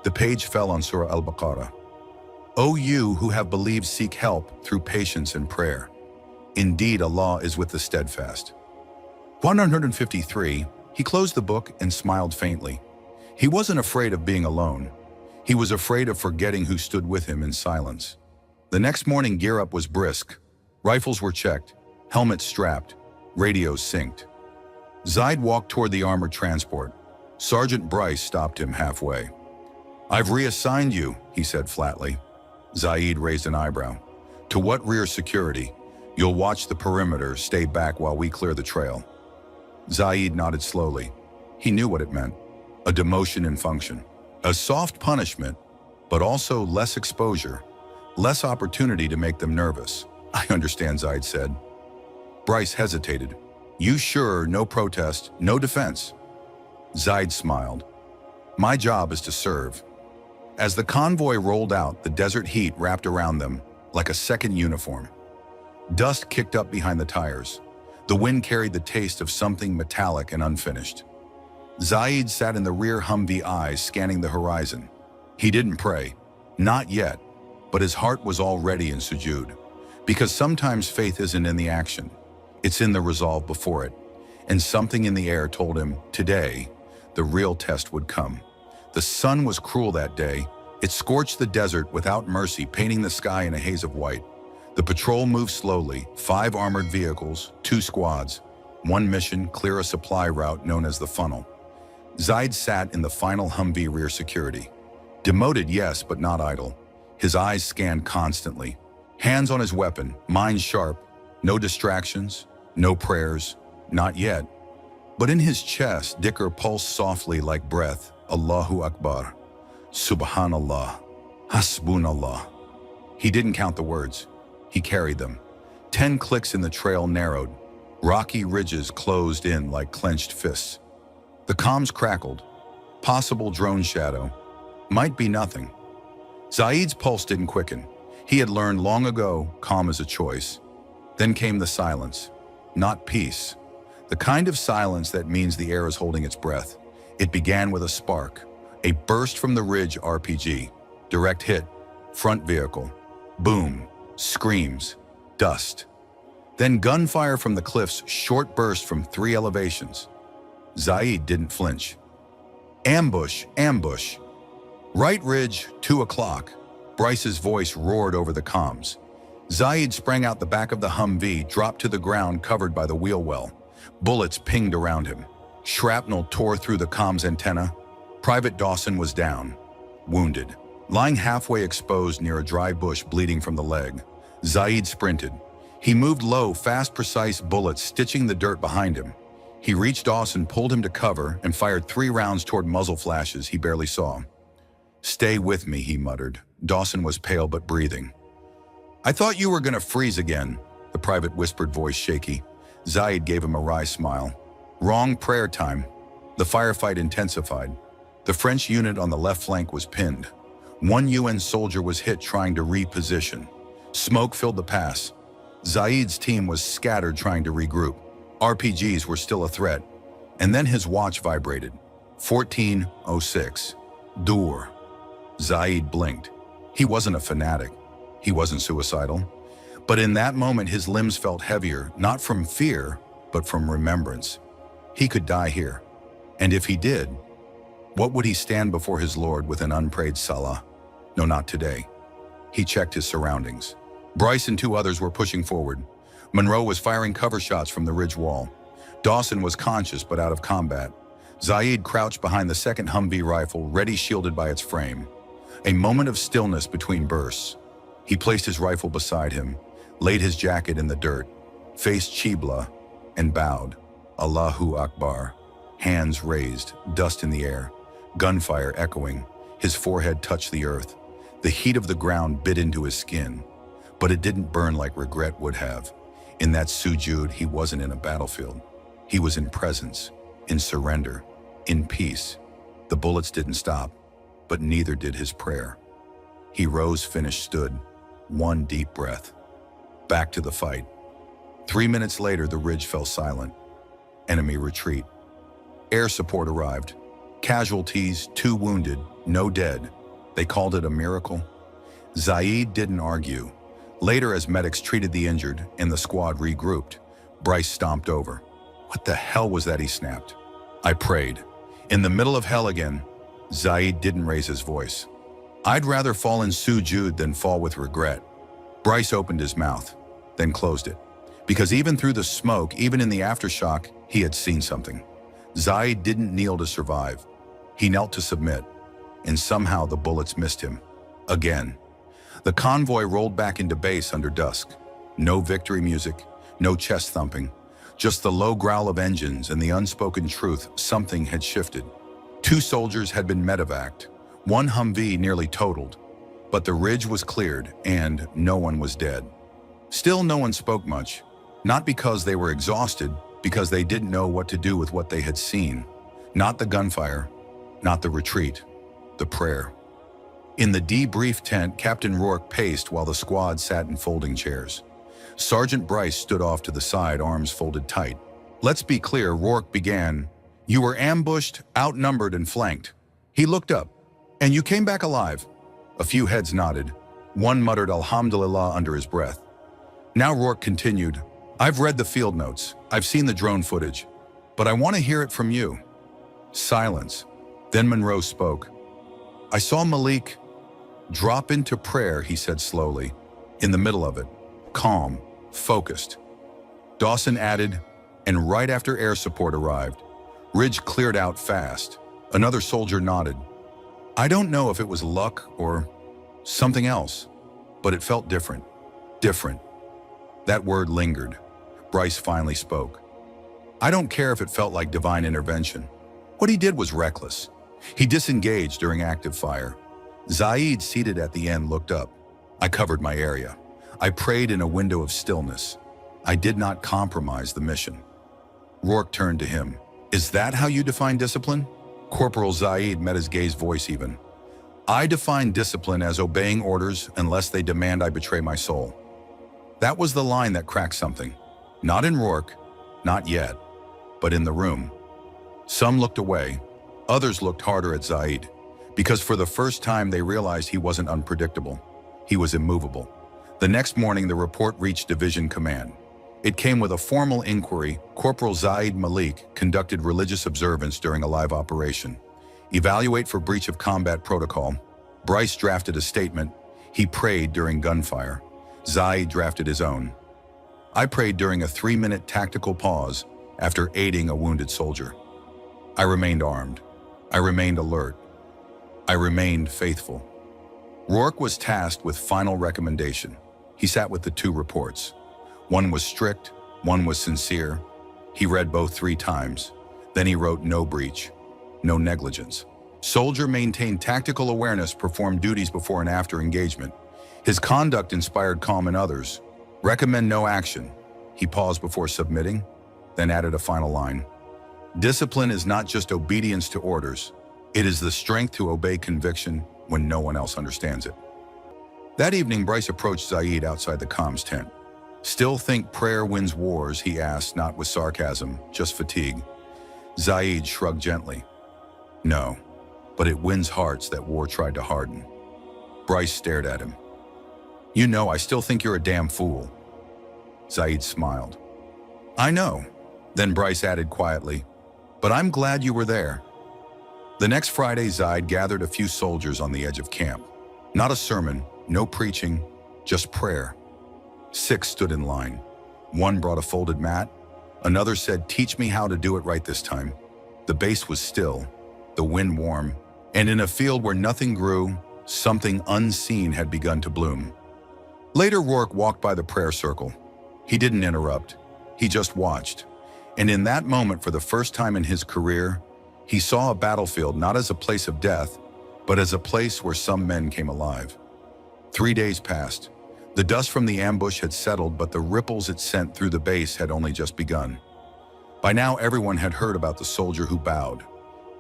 S1: The page fell on Surah Al-Baqarah. O you who have believed, seek help through patience and prayer. Indeed, Allah is with the steadfast. 153, he closed the book and smiled faintly. He wasn't afraid of being alone. He was afraid of forgetting who stood with him in silence. The next morning, gear up was brisk. Rifles were checked, helmets strapped, radios synced. Zaid walked toward the armored transport. Sergeant Bryce stopped him halfway. I've reassigned you, he said flatly. Zaid raised an eyebrow. To what rear security? You'll watch the perimeter, stay back while we clear the trail. Zaid nodded slowly. He knew what it meant. A demotion in function. A soft punishment, but also less exposure, less opportunity to make them nervous. I understand, Zaid said. Bryce hesitated. You sure, no protest, no defense? Zaid smiled. My job is to serve. As the convoy rolled out, the desert heat wrapped around them like a second uniform. Dust kicked up behind the tires. The wind carried the taste of something metallic and unfinished. Zaid sat in the rear Humvee, eyes scanning the horizon. He didn't pray, not yet, but his heart was already in sujood. Because sometimes faith isn't in the action, it's in the resolve before it. And something in the air told him, today, the real test would come. The sun was cruel that day. It scorched the desert without mercy, painting the sky in a haze of white. The patrol moved slowly, 5 armored vehicles, 2 squads. One mission, clear a supply route known as the funnel. Zaid sat in the final Humvee rear security. Demoted, yes, but not idle. His eyes scanned constantly. Hands on his weapon, mind sharp. No distractions, no prayers, not yet. But in his chest, Dhikr pulsed softly like breath. Allahu Akbar. Subhanallah. Hasbunallah. He didn't count the words. He carried them. 10 clicks in the trail narrowed. Rocky ridges closed in like clenched fists. The comms crackled. Possible drone shadow. Might be nothing. Zaid's pulse didn't quicken. He had learned long ago, calm is a choice. Then came the silence. Not peace. The kind of silence that means the air is holding its breath. It began with a spark. A burst from the ridge RPG. Direct hit. Front vehicle. Boom. Screams. Dust. Then gunfire from the cliffs, short burst from 3 elevations. Zaid didn't flinch. Ambush, ambush. Right ridge, 2 o'clock. Bryce's voice roared over the comms. Zaid sprang out the back of the Humvee, dropped to the ground covered by the wheel well. Bullets pinged around him. Shrapnel tore through the comms antenna. Private Dawson was down, wounded, lying halfway exposed near a dry bush bleeding from the leg. Zaid sprinted. He moved low, fast, precise bullets stitching the dirt behind him. He reached Dawson, pulled him to cover, and fired 3 rounds toward muzzle flashes he barely saw. Stay with me, he muttered. Dawson was pale but breathing. I thought you were gonna freeze again, the private whispered, voice shaky. Zaid gave him a wry smile. Wrong prayer time. The firefight intensified. The French unit on the left flank was pinned. 1 UN soldier was hit trying to reposition. Smoke filled the pass. Zaid's team was scattered trying to regroup. RPGs were still a threat. And then his watch vibrated. 14:06. Dur. Zaid blinked. He wasn't a fanatic. He wasn't suicidal. But in that moment, his limbs felt heavier, not from fear, but from remembrance. He could die here. And if he did, what would he stand before his Lord with an unprayed salah? No, not today. He checked his surroundings. Bryce and two others were pushing forward. Monroe was firing cover shots from the ridge wall. Dawson was conscious but out of combat. Zaid crouched behind the second Humvee rifle, ready shielded by its frame. A moment of stillness between bursts. He placed his rifle beside him, laid his jacket in the dirt, faced Qibla, and bowed. Allahu Akbar. Hands raised, dust in the air, gunfire echoing. His forehead touched the earth. The heat of the ground bit into his skin, but it didn't burn like regret would have. In that sujud, he wasn't in a battlefield. He was in presence, in surrender, in peace. The bullets didn't stop, but neither did his prayer. He rose, finished, stood. One deep breath. Back to the fight. 3 minutes later, the ridge fell silent. Enemy retreat. Air support arrived. Casualties, 2 wounded, no dead. They called it a miracle. Zaid didn't argue. Later, as medics treated the injured and the squad regrouped, Bryce stomped over. What the hell was that, he snapped. I prayed. In the middle of hell again. Zaid didn't raise his voice. I'd rather fall in sujud than fall with regret. Bryce opened his mouth, then closed it. Because even through the smoke, even in the aftershock, he had seen something. Zaid didn't kneel to survive. He knelt to submit. And somehow the bullets missed him. Again. The convoy rolled back into base under dusk. No victory music, no chest thumping. Just the low growl of engines and the unspoken truth something had shifted. 2 soldiers had been medevaced. 1 Humvee nearly totaled. But the ridge was cleared and no one was dead. Still, no one spoke much. Not because they were exhausted, because they didn't know what to do with what they had seen. Not the gunfire, not the retreat, the prayer. In the debrief tent, Captain Rourke paced while the squad sat in folding chairs. Sergeant Bryce stood off to the side, arms folded tight. Let's be clear, Rourke began. You were ambushed, outnumbered, and flanked. He looked up. And you came back alive. A few heads nodded. One muttered Alhamdulillah under his breath. Now Rourke continued. I've read the field notes. I've seen the drone footage. But I want to hear it from you. Silence. Then Monroe spoke. I saw Malik drop into prayer, he said slowly. In the middle of it. Calm. Focused. Dawson added, and right after air support arrived, ridge cleared out fast. Another soldier nodded. I don't know if it was luck or something else, but it felt different. Different. That word lingered. Bryce finally spoke. I don't care if it felt like divine intervention. What he did was reckless. He disengaged during active fire. Zaid, seated at the end, looked up. I covered my area. I prayed in a window of stillness. I did not compromise the mission. Rourke turned to him. Is that how you define discipline? Corporal Zaid met his gaze voice even. I define discipline as obeying orders unless they demand I betray my soul. That was the line that cracked something. Not in Rourke, not yet, but in the room. Some looked away, others looked harder at Zaid, because for the first time they realized he wasn't unpredictable. He was immovable. The next morning the report reached Division Command. It came with a formal inquiry. Corporal Zaid Malik conducted religious observance during a live operation. Evaluate for breach of combat protocol. Bryce drafted a statement. He prayed during gunfire. Zaid drafted his own. I prayed during a 3-minute tactical pause after aiding a wounded soldier. I remained armed. I remained alert. I remained faithful. Rourke was tasked with final recommendation. He sat with the 2 reports. One was strict, one was sincere. He read both 3 times. Then he wrote no breach, no negligence. Soldier maintained tactical awareness, performed duties before and after engagement. His conduct inspired calm in others. Recommend no action. He paused before submitting, then added a final line. Discipline is not just obedience to orders. It is the strength to obey conviction when no one else understands it. That evening, Bryce approached Zaid outside the comms tent. Still think prayer wins wars, he asked, not with sarcasm, just fatigue. Zaid shrugged gently. No, but it wins hearts that war tried to harden. Bryce stared at him. You know, I still think you're a damn fool. Zaid smiled. I know. Then Bryce added quietly, but I'm glad you were there. The next Friday, Zaid gathered a few soldiers on the edge of camp. Not a sermon, no preaching, just prayer. 6 stood in line. One brought a folded mat. Another said, teach me how to do it right this time. The base was still, the wind warm, and in a field where nothing grew, something unseen had begun to bloom. Later, Rourke walked by the prayer circle. He didn't interrupt. He just watched. And in that moment, for the first time in his career, he saw a battlefield not as a place of death, but as a place where some men came alive. 3 days passed. The dust from the ambush had settled, but the ripples it sent through the base had only just begun. By now, everyone had heard about the soldier who bowed.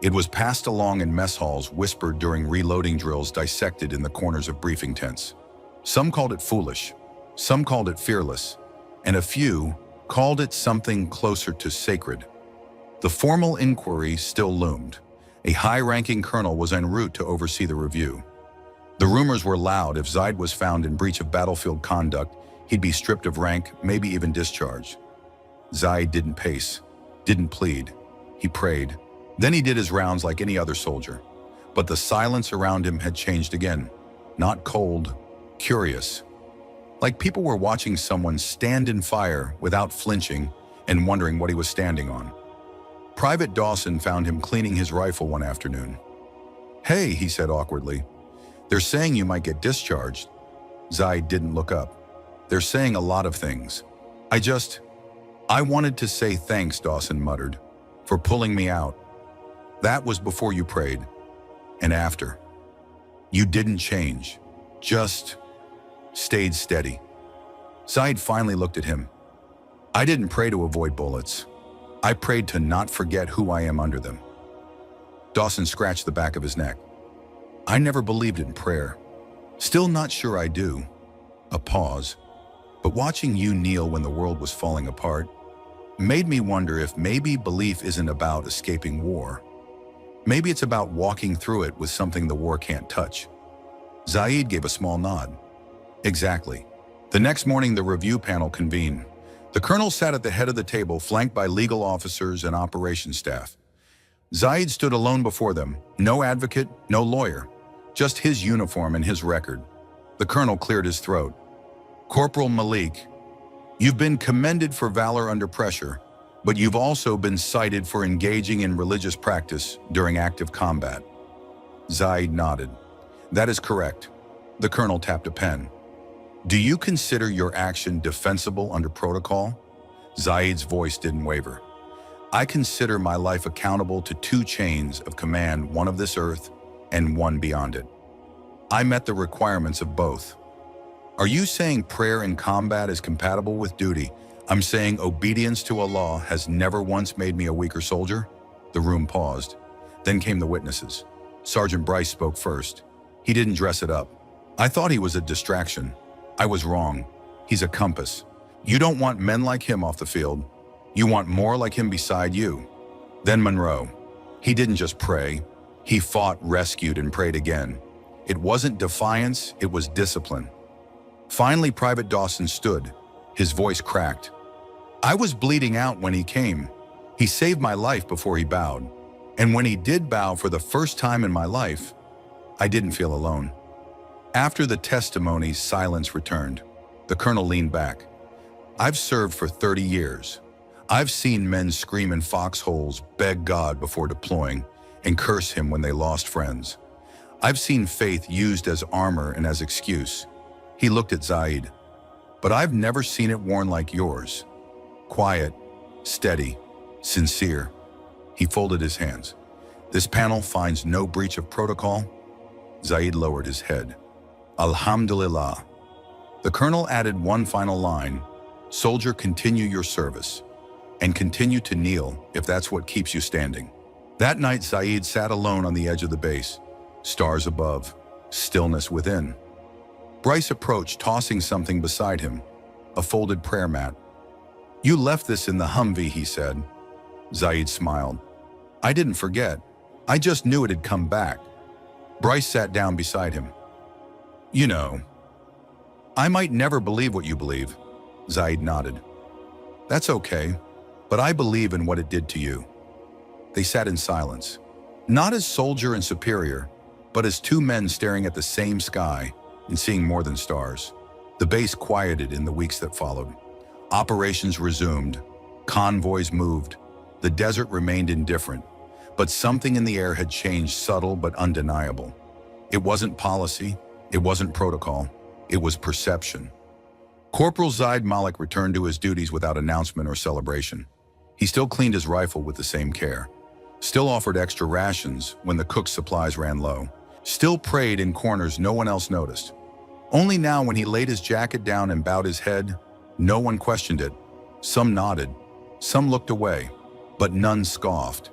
S1: It was passed along in mess halls, whispered during reloading drills, dissected in the corners of briefing tents. Some called it foolish, some called it fearless, and a few called it something closer to sacred. The formal inquiry still loomed. A high-ranking colonel was en route to oversee the review. The rumors were loud. If Zaid was found in breach of battlefield conduct, he'd be stripped of rank, maybe even discharged. Zaid didn't pace, didn't plead. He prayed. Then he did his rounds like any other soldier. But the silence around him had changed again. Not cold, curious. Like people were watching someone stand in fire without flinching and wondering what he was standing on. Private Dawson found him cleaning his rifle one afternoon. Hey, he said awkwardly. They're saying you might get discharged. Zaid didn't look up. They're saying a lot of things. I wanted to say thanks, Dawson muttered, for pulling me out. That was before you prayed. And after. You didn't change. Just stayed steady. Zaid finally looked at him. I didn't pray to avoid bullets. I prayed to not forget who I am under them. Dawson scratched the back of his neck. I never believed in prayer. Still not sure I do. A pause. But watching you kneel when the world was falling apart made me wonder if maybe belief isn't about escaping war. Maybe it's about walking through it with something the war can't touch. Zaid gave a small nod. Exactly. The next morning, the review panel convened. The colonel sat at the head of the table, flanked by legal officers and operations staff. Zaid stood alone before them, no advocate, no lawyer, just his uniform and his record. The colonel cleared his throat. Corporal Malik, you've been commended for valor under pressure, but you've also been cited for engaging in religious practice during active combat. Zaid nodded. That is correct. The colonel tapped a pen. Do you consider your action defensible under protocol? Zaid's voice didn't waver. I consider my life accountable to 2 chains of command, one of this earth and one beyond it. I met the requirements of both. Are you saying prayer in combat is compatible with duty? I'm saying obedience to Allah has never once made me a weaker soldier? The room paused. Then came the witnesses. Sergeant Bryce spoke first. He didn't dress it up. I thought he was a distraction. I was wrong. He's a compass. You don't want men like him off the field. You want more like him beside you. Then Monroe. He didn't just pray. He fought, rescued, and prayed again. It wasn't defiance, it was discipline. Finally, Private Dawson stood. His voice cracked. I was bleeding out when he came. He saved my life before he bowed. And when he did bow for the first time in my life, I didn't feel alone. After the testimonies, silence returned. The colonel leaned back. I've served for 30 years. I've seen men scream in foxholes, beg God before deploying, and curse him when they lost friends. I've seen faith used as armor and as excuse. He looked at Zaid. But I've never seen it worn like yours. Quiet, steady, sincere. He folded his hands. This panel finds no breach of protocol. Zaid lowered his head. Alhamdulillah. The colonel added one final line. Soldier, continue your service. And continue to kneel if that's what keeps you standing. That night, Zaid sat alone on the edge of the base. Stars above, stillness within. Bryce approached, tossing something beside him. A folded prayer mat. You left this in the Humvee, he said. Zaid smiled. I didn't forget. I just knew it had come back. Bryce sat down beside him. You know, I might never believe what you believe. Zaid nodded. That's okay, but I believe in what it did to you. They sat in silence, not as soldier and superior, but as two men staring at the same sky and seeing more than stars. The base quieted in the weeks that followed. Operations resumed. Convoys moved. The desert remained indifferent, but something in the air had changed, subtle but undeniable. It wasn't policy. It wasn't protocol. It was perception. Corporal Zaid Malik returned to his duties without announcement or celebration. He still cleaned his rifle with the same care, still offered extra rations when the cook's supplies ran low, still prayed in corners no one else noticed. Only now, when he laid his jacket down and bowed his head, no one questioned it. Some nodded, some looked away, but none scoffed,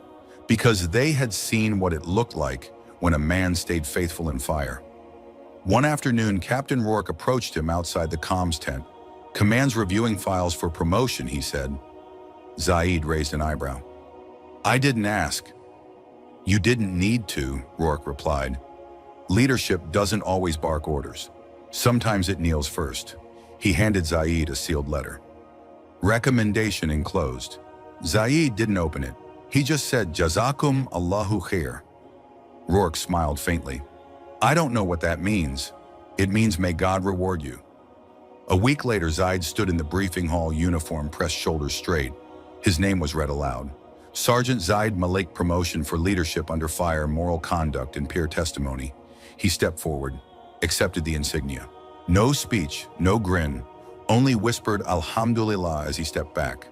S1: because they had seen what it looked like when a man stayed faithful in fire. One afternoon, Captain Rourke approached him outside the comms tent. Command's reviewing files for promotion, he said. Zaid raised an eyebrow. I didn't ask. You didn't need to, Rourke replied. Leadership doesn't always bark orders. Sometimes it kneels first. He handed Zaid a sealed letter. Recommendation enclosed. Zaid didn't open it. He just said, Jazakum Allahu khair. Rourke smiled faintly. I don't know what that means. It means may God reward you. A week later, Zaid stood in the briefing hall, uniform pressed shoulders straight. His name was read aloud. Sergeant Zaid Malik, promotion for leadership under fire, moral conduct, and peer testimony. He stepped forward, accepted the insignia. No speech, no grin, only whispered Alhamdulillah as he stepped back.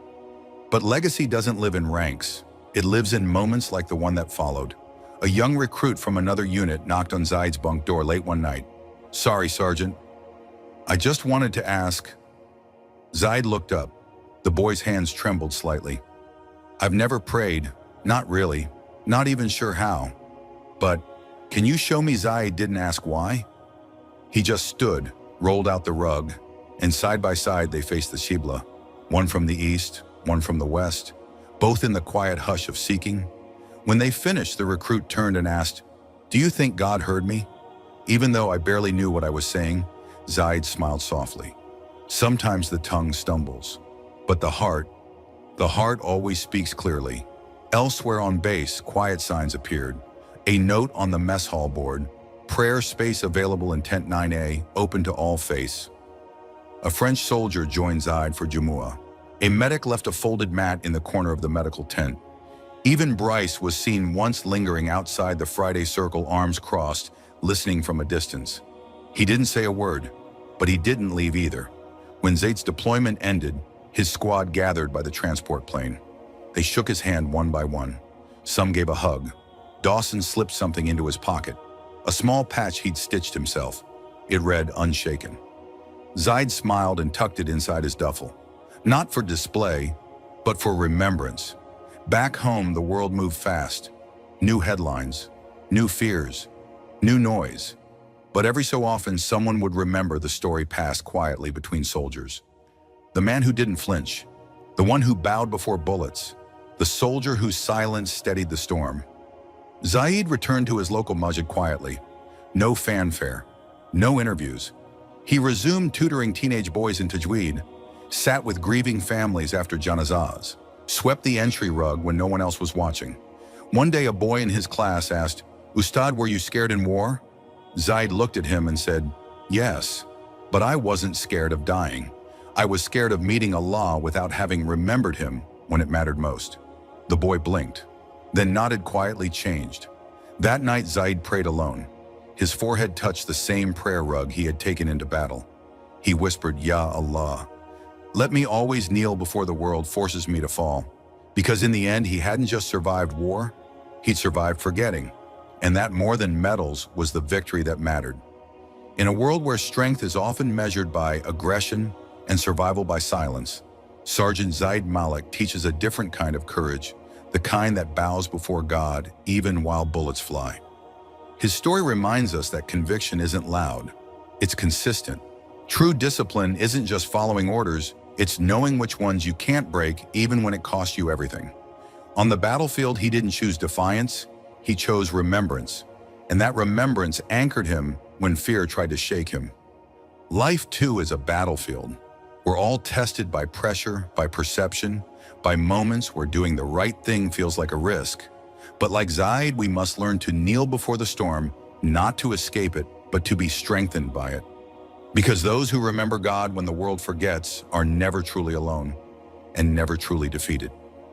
S1: But legacy doesn't live in ranks. It lives in moments like the one that followed. A young recruit from another unit knocked on Zaid's bunk door late one night. Sorry, Sergeant. I just wanted to ask. Zaid looked up. The boy's hands trembled slightly. I've never prayed. Not really. Not even sure how. But can you show me? Zaid didn't ask why. He just stood, rolled out the rug, and side by side they faced the Qibla, one from the east, one from the west, both in the quiet hush of seeking. When they finished, the recruit turned and asked, Do you think God heard me? Even though I barely knew what I was saying, Zaid smiled softly. Sometimes the tongue stumbles, but the heart always speaks clearly. Elsewhere on base, quiet signs appeared. A note on the mess hall board, prayer space available in tent 9A, open to all faiths. A French soldier joined Zaid for Jumu'ah. A medic left a folded mat in the corner of the medical tent. Even Bryce was seen once lingering outside the Friday circle, arms crossed, listening from a distance. He didn't say a word, but he didn't leave either. When Zaid's deployment ended, his squad gathered by the transport plane. They shook his hand one by one. Some gave a hug. Dawson slipped something into his pocket, a small patch he'd stitched himself. It read, Unshaken. Zaid smiled and tucked it inside his duffel. Not for display, but for remembrance. Back home, the world moved fast. New headlines, new fears, new noise. But every so often, someone would remember the story passed quietly between soldiers. The man who didn't flinch, the one who bowed before bullets, the soldier whose silence steadied the storm. Zaid returned to his local masjid quietly. No fanfare, no interviews. He resumed tutoring teenage boys in tajweed, sat with grieving families after janazahs, swept the entry rug when no one else was watching. One day, a boy in his class asked, Ustad, were you scared in war? Zaid looked at him and said, Yes, but I wasn't scared of dying. I was scared of meeting Allah without having remembered him when it mattered most. The boy blinked, then nodded quietly, changed. That night, Zaid prayed alone. His forehead touched the same prayer rug he had taken into battle. He whispered, Ya Allah, let me always kneel before the world forces me to fall. Because in the end, he hadn't just survived war, he'd survived forgetting. And that more than medals was the victory that mattered. In a world where strength is often measured by aggression and survival by silence, Sergeant Zaid Malik teaches a different kind of courage, the kind that bows before God even while bullets fly. His story reminds us that conviction isn't loud, it's consistent. True discipline isn't just following orders, it's knowing which ones you can't break even when it costs you everything. On the battlefield, he didn't choose defiance, he chose remembrance. And that remembrance anchored him when fear tried to shake him. Life, too, is a battlefield. We're all tested by pressure, by perception, by moments where doing the right thing feels like a risk. But like Zaid, we must learn to kneel before the storm, not to escape it, but to be strengthened by it. Because those who remember God when the world forgets are never truly alone and never truly defeated.